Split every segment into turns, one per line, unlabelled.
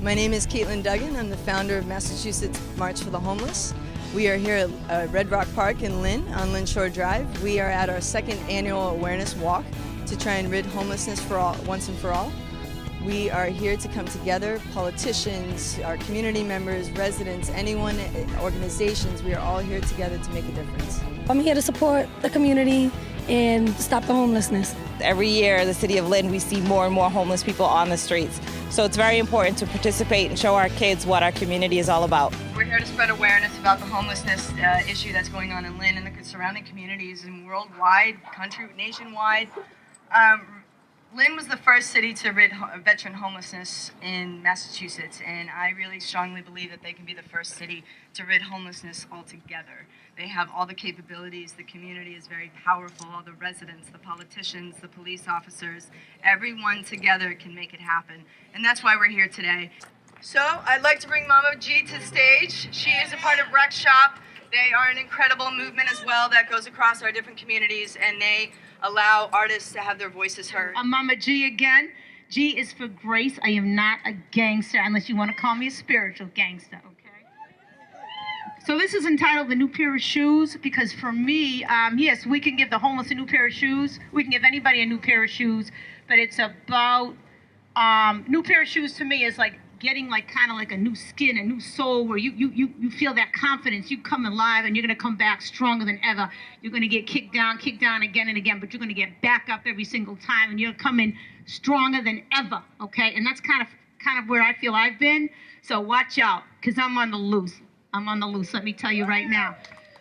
My name is Caitlin Duggan. I'm the founder of Massachusetts March for the Homeless. We are here at Red Rock Park in Lynn on Lynn Shore Drive. We are at our second annual awareness walk to try and rid homelessness for all, once and for all. We are here to come together, politicians, our community members, residents, anyone, organizations. We are all here together to make a difference.
I'm here to support the community and stop the homelessness.
Every year in the city of Lynn, we see more and more homeless people on the streets. So it's very important to participate and show our kids what our community is all about.
We're here to spread awareness about the homelessness issue that's going on in Lynn and the surrounding communities and worldwide, nationwide. Lynn was the first city to rid veteran homelessness in Massachusetts, and I really strongly believe that they can be the first city to rid homelessness altogether. They have all the capabilities, the community is very powerful, all the residents, the politicians, the police officers, everyone together can make it happen, and that's why we're here today. So I'd like to bring Mama G to the stage. She is a part of Rec Shop. They are an incredible movement as well that goes across our different communities, and they allow artists to have their voices heard.
I'm Mama G again. G is for grace. I am not a gangster unless you want to call me a spiritual gangster, okay? So this is entitled The New Pair of Shoes because for me, yes, we can give the homeless a new pair of shoes. We can give anybody a new pair of shoes, but it's about, new pair of shoes to me is like getting like kind of like a new skin, a new soul where you feel that confidence. You come alive and you're going to come back stronger than ever. You're going to get kicked down again and again, but you're going to get back up every single time and you're coming stronger than ever, okay? And that's kind of where I feel I've been. So watch out, because I'm on the loose. I'm on the loose, let me tell you right now.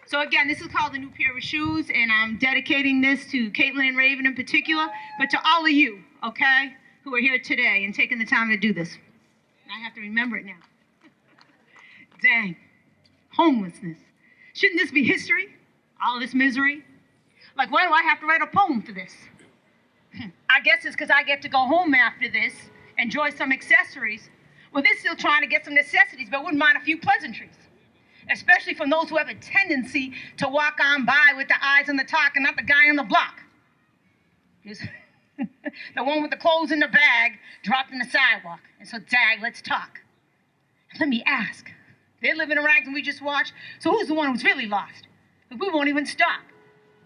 So again, this is called The New Pair of Shoes, and I'm dedicating this to Caitlin and Raven in particular, but to all of you, okay, who are here today and taking the time to do this. I have to remember it now. Dang. Homelessness. Shouldn't this be history? All this misery? Like, why do I have to write a poem for this? I guess it's because I get to go home after this, enjoy some accessories. Well, they're still trying to get some necessities, but wouldn't mind a few pleasantries. Especially from those who have a tendency to walk on by with the eyes on the talk and not the guy on the block. The one with the clothes in the bag dropped in the sidewalk. And so, dag, let's talk. Let me ask. They're living in rags and we just watch. So who's the one who's really lost? We won't even stop.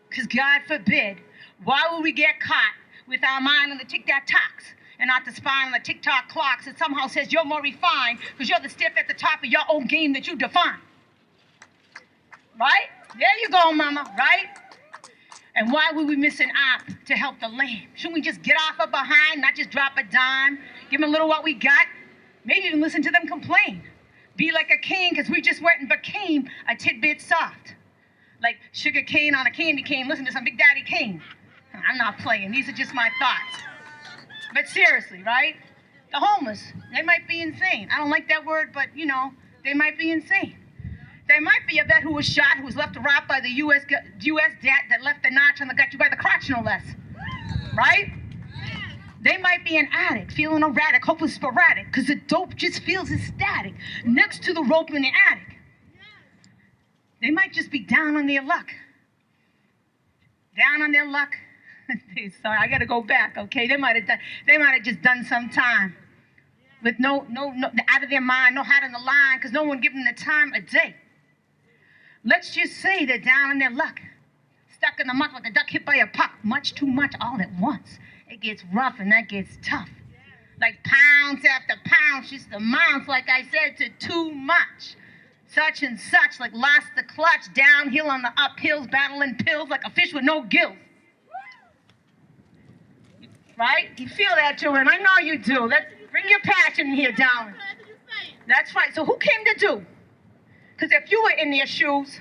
Because God forbid, why would we get caught with our mind on the tic-tac-tocs and not the spine on the tick-tock clocks that somehow says you're more refined because you're the stiff at the top of your own game that you define? Right? There you go, mama, right? And why would we miss an op to help the lame? Shouldn't we just get off of behind, not just drop a dime, give them a little what we got? Maybe even listen to them complain. Be like a king, because we just went and became a tidbit soft. Like sugar cane on a candy cane, listen to some Big Daddy Kane. I'm not playing, these are just my thoughts. But seriously, right? The homeless, they might be insane. I don't like that word, but you know, they might be insane. There might be a vet who was shot, who was left to rot by the U.S. debt that left a notch on the gut, you by the crotch, no less. Right? They might be an addict, feeling erratic, hopeless, sporadic, because the dope just feels ecstatic next to the rope in the attic. They might just be down on their luck. Down on their luck. Sorry, I got to go back, okay? They might have just done some time with no out of their mind, no hat on the line, because no one gave them the time of day. Let's just say they're down on their luck, stuck in the muck like a duck hit by a puck, much too much all at once. It gets rough and that gets tough. Like pounds after pounds, just amounts, like I said, to too much. Such and such, like lost the clutch, downhill on the uphills, battling pills like a fish with no gills. Right? You feel that, children? I know you do. Let's bring your passion in here, darling. That's right. So who came to do? Because if you were in their shoes,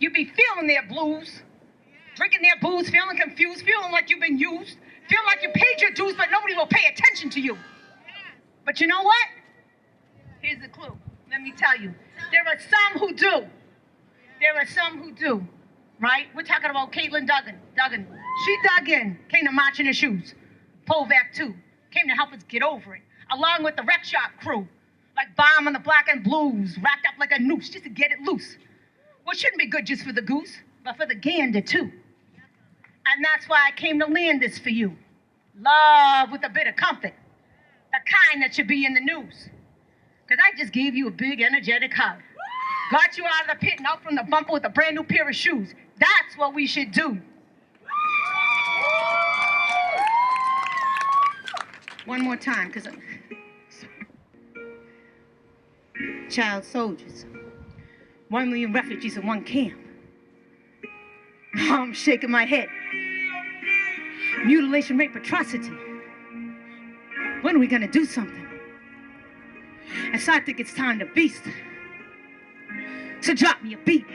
you'd be feeling their blues, drinking their booze, feeling confused, feeling like you've been used, feeling like you paid your dues, but nobody will pay attention to you. But you know what? Here's the clue. Let me tell you. There are some who do. There are some who do. Right? We're talking about Caitlin Duggan. She dug in, came to march in her shoes. Pull back too. Came to help us get over it. Along with the Rec Shop crew. Like bomb on the black and blues, wrapped up like a noose just to get it loose. Well, it shouldn't be good just for the goose, but for the gander too. And that's why I came to land this for you. Love with a bit of comfort. The kind that should be in the news. Because I just gave you a big, energetic hug. Got you out of the pit and out from the bumper with a brand new pair of shoes. That's what we should do. One more time, because child soldiers, 1 million refugees in one camp. I'm shaking my head. Mutilation, rape, atrocity. When are we gonna do something? And so I think it's time to beast. So drop me a beat.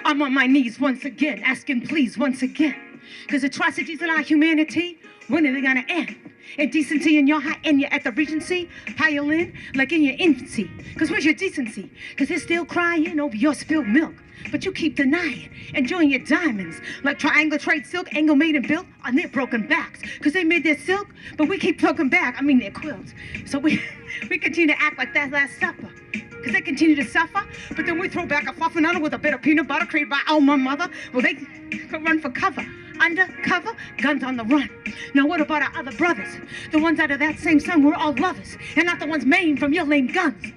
I'm on my knees once again, asking please once again. Because atrocities in our humanity, when are they gonna end? Indecency in your high, and you're at the Regency, piling like in your infancy. Because where's your decency? Because they're still crying over your spilled milk. But you keep denying, enjoying your diamonds. Like triangle trade silk, angle made and built on their broken backs. Because they made their silk, but we keep plugging back, their quilts. So we continue to act like that Last Supper. Because they continue to suffer, but then we throw back a fluffernutter with a bit of peanut butter created by our mother. Well, they could run for cover. Undercover, guns on the run. Now what about our other brothers? The ones out of that same son, we're all lovers. And not the ones maimed from your lame guns.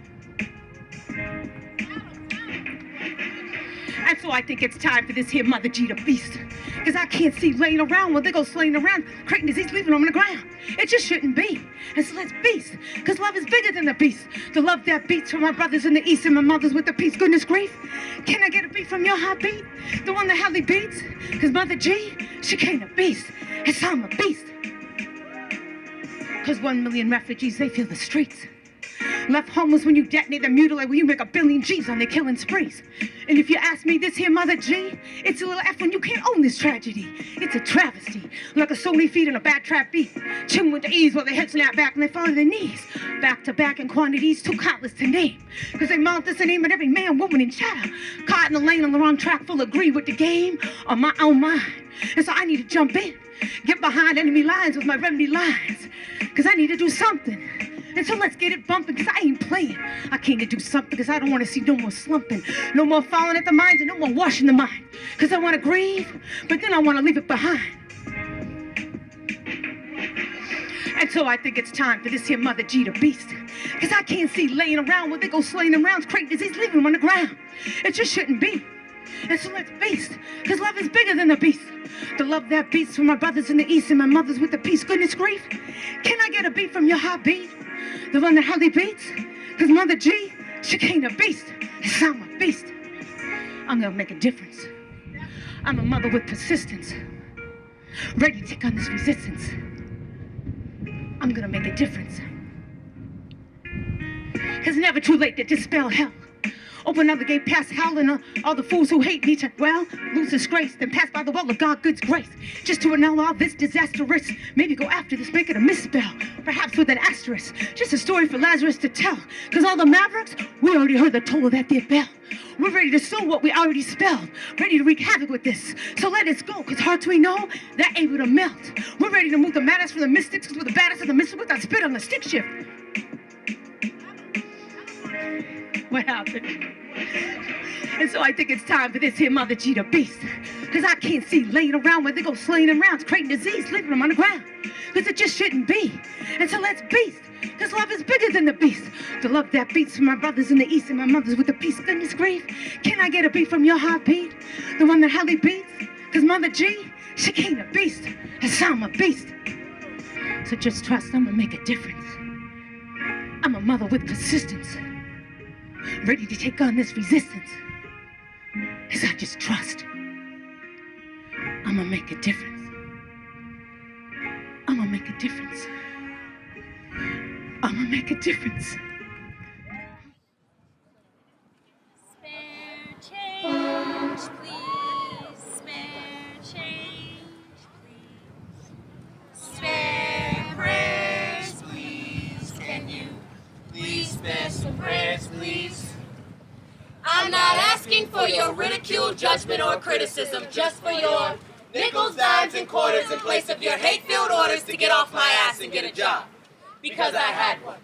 And so I think it's time for this here Mother G to beast. Because I can't see laying around when they go slaying around, creating disease, leaving them on the ground. It just shouldn't be. And so let's beast. Because love is bigger than the beast. The love that beats for my brothers in the east and my mothers with the peace. Goodness grief. Can I get a beat from your heartbeat? The one that hardly beats? Because Mother G, she came a beast. And so I'm a beast. Because 1 million refugees, they feel the streets. Left homeless when you detonate and mutilate, when you make 1 billion G's on their killing sprees. And if you ask me this here Mother G, it's a little F when you can't own this tragedy. It's a travesty, like a Sony feet on a bad trap beat. Chin with the ease while their heads snap back and they fall to their knees. Back to back in quantities too countless to name. Because they mount this and aim at every man, woman, and child. Caught in the lane on the wrong track, full agree with the game on my own mind. And so I need to jump in, get behind enemy lines with my remedy lines. Because I need to do something. And so let's get it bumping, because I ain't playing. I came to do something, because I don't want to see no more slumping, no more falling at the mines, and no more washing the mind. Because I want to grieve, but then I want to leave it behind. And so I think it's time for this here Mother G to beast. Because I can't see laying around when they go slaying them rounds, creating disease, leaving them on the ground. It just shouldn't be. And so let's beast, because love is bigger than the beast. The love that beats for my brothers in the east and my mothers with the peace. Goodness grief, can I get a beat from your heartbeat? The one that hardly beats? Because Mother G, she came a beast. So I'm a beast. I'm gonna make a difference. I'm a mother with persistence, ready to take on this resistance. I'm gonna make a difference. It's never too late to dispel hell. Open up the gate past hell and all the fools who hate me to, well, lose disgrace, then pass by the well of God, good's grace. Just to annul all this disastrous. Maybe go after this, make it a misspell. Perhaps with an asterisk. Just a story for Lazarus to tell. Because all the mavericks, we already heard the toll of that dear bell. We're ready to sow what we already spelled. Ready to wreak havoc with this. So let us go, because hearts we know, they're able to melt. We're ready to move the maddest from the mystics, because we're the baddest of the mystics with our spit on the stick shift. What happened? And so I think it's time for this here Mother G to beast. Because I can't see laying around where they go slaying them rounds, creating disease, leaving them on the ground. Because it just shouldn't be. And so let's beast. Because love is bigger than the beast. The love that beats for my brothers in the east and my mothers with the peace. Goodness grief, can I get a beat from your heartbeat? The one that hardly beats? Because Mother G, she came a beast. And so I'm a beast. So just trust I'm gonna make a difference. I'm a mother with persistence, ready to take on this resistance. As I just trust, I'm gonna make a difference. I'm gonna make a difference. I'm gonna make a difference.
Spare change, please. Spare change, please. Spare prayers, please. Can you please spare some prayers, please? I'm not asking for your ridicule, judgment, or criticism, just for your nickels, dimes, and quarters in place of your hate-filled orders to get off my ass and get a job. Because I had one,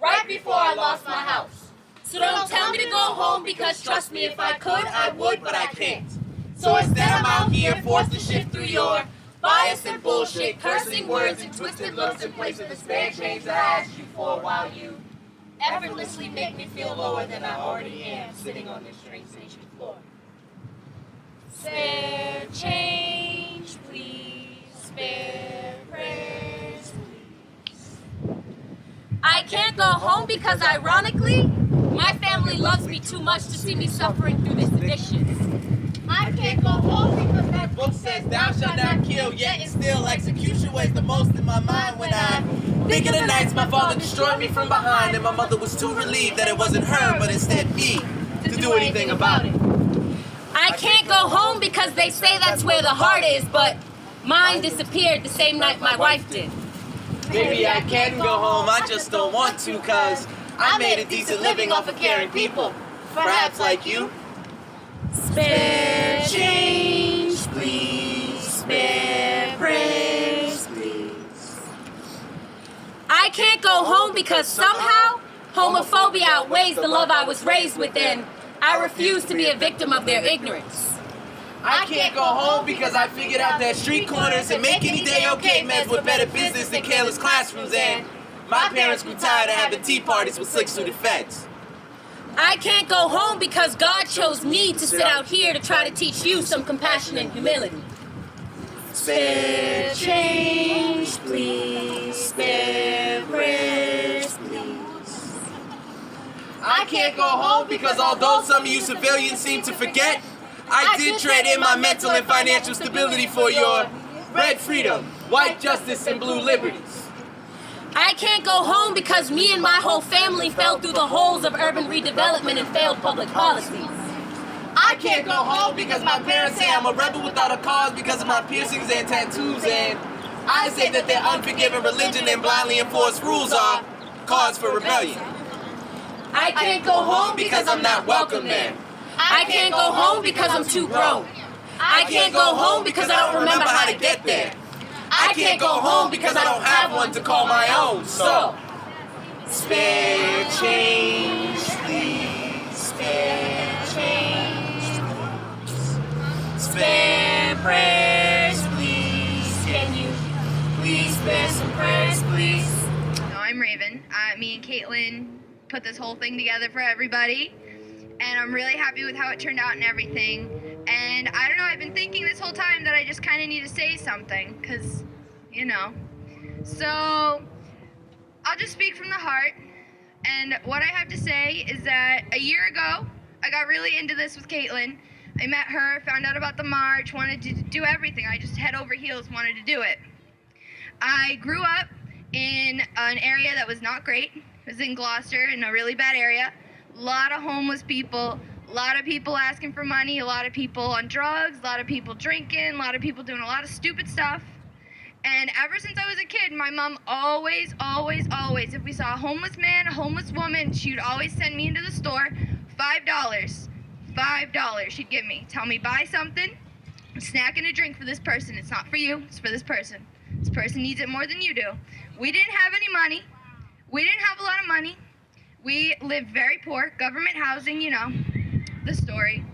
right before I lost my house. So don't tell me to go home, because trust me, if I could, I would, but I can't. So instead I'm out here forced to shift through your bias and bullshit, cursing words and twisted looks in place of the spare change that I asked you for while you effortlessly make me feel lower than I already am sitting on this train station floor. Spare change, please. Spare prayers, please. I can't go home because, ironically, my family loves me too much to see me suffering through this addiction. I can't go home because that
book says thou shalt not kill, yet still execution weighs the most in my mind when I think of the nights my father destroyed me from behind, and my mother was too relieved that it wasn't her but instead me to do anything about it.
I can't go home because they say that's where the heart is, but mine disappeared the same night my wife did.
Maybe I can go home, I just don't want to, cause I made a decent living off of caring people, perhaps like you.
Spare change, please. Spare prayers, please. I can't go home because somehow homophobia outweighs the love I was raised with, and I refuse to be a victim of their ignorance.
I can't go home because I figured out that street corners and make any day okay meds were better business than careless classrooms, and my parents grew tired of having tea parties with slick-suited feds.
I can't go home because God chose me to sit out here to try to teach you some compassion and humility. Spare change, please. Spare prayers, please.
I can't go home because although some of you civilians seem to forget, I did trade in my mental and financial stability for your red freedom, white justice, and blue liberties.
I can't go home because me and my whole family fell through the holes of urban redevelopment and failed public policies.
I can't go home because my parents say I'm a rebel without a cause because of my piercings and tattoos, and I say that their unforgiving religion and blindly enforced rules are cause for rebellion.
I can't go home
because I'm not welcome there.
I can't go home because I'm too grown. I can't go home because I don't remember how to get there.
I can't go home because I don't have one to call my own. So, spare change, please. Spare change, please. Spare prayers, please. Can you please spare some prayers, please?
No, I'm Raven. Me and Caitlin put this whole thing together for everybody, and I'm really happy with how it turned out and everything. And I don't know, I've been thinking this whole time that I just kind of need to say something, because, you know. So, I'll just speak from the heart. And what I have to say is that a year ago, I got really into this with Caitlin. I met her, found out about the march, wanted to do everything. I just head over heels wanted to do it. I grew up in an area that was not great. It was in Gloucester, in a really bad area. A lot of homeless people. A lot of people asking for money, a lot of people on drugs, a lot of people drinking, a lot of people doing a lot of stupid stuff. And ever since I was a kid, my mom always, if we saw a homeless man, a homeless woman, she would always send me into the store, $5. $5 she'd give me. Tell me, buy something, a snack and a drink for this person. It's not for you, it's for this person. This person needs it more than you do. We didn't have any money. We didn't have a lot of money. We lived very poor, government housing, you know. The story.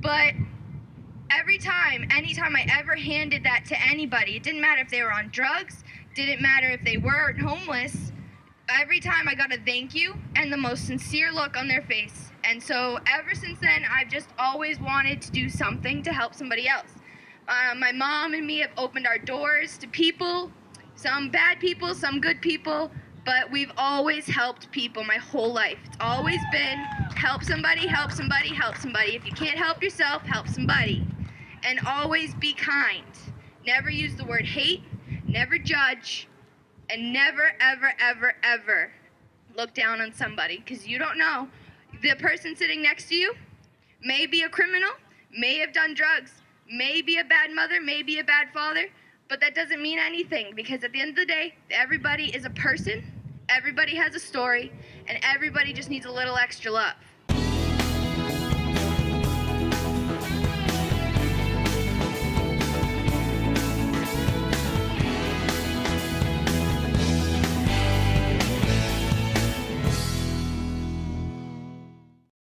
But anytime I ever handed that to anybody, it didn't matter if they were on drugs, didn't matter if they were homeless, every time I got a thank you and the most sincere look on their face. And so ever since then, I've just always wanted to do something to help somebody else. My mom and me have opened our doors to people, some bad people, some good people, but we've always helped people my whole life. It's always been help somebody, help somebody, help somebody. If you can't help yourself, help somebody. And always be kind. Never use the word hate, never judge, and never, ever, ever, ever look down on somebody, because you don't know. The person sitting next to you may be a criminal, may have done drugs, may be a bad mother, may be a bad father, but that doesn't mean anything, because at the end of the day, everybody is a person. Everybody has a story, and everybody just needs a little extra love.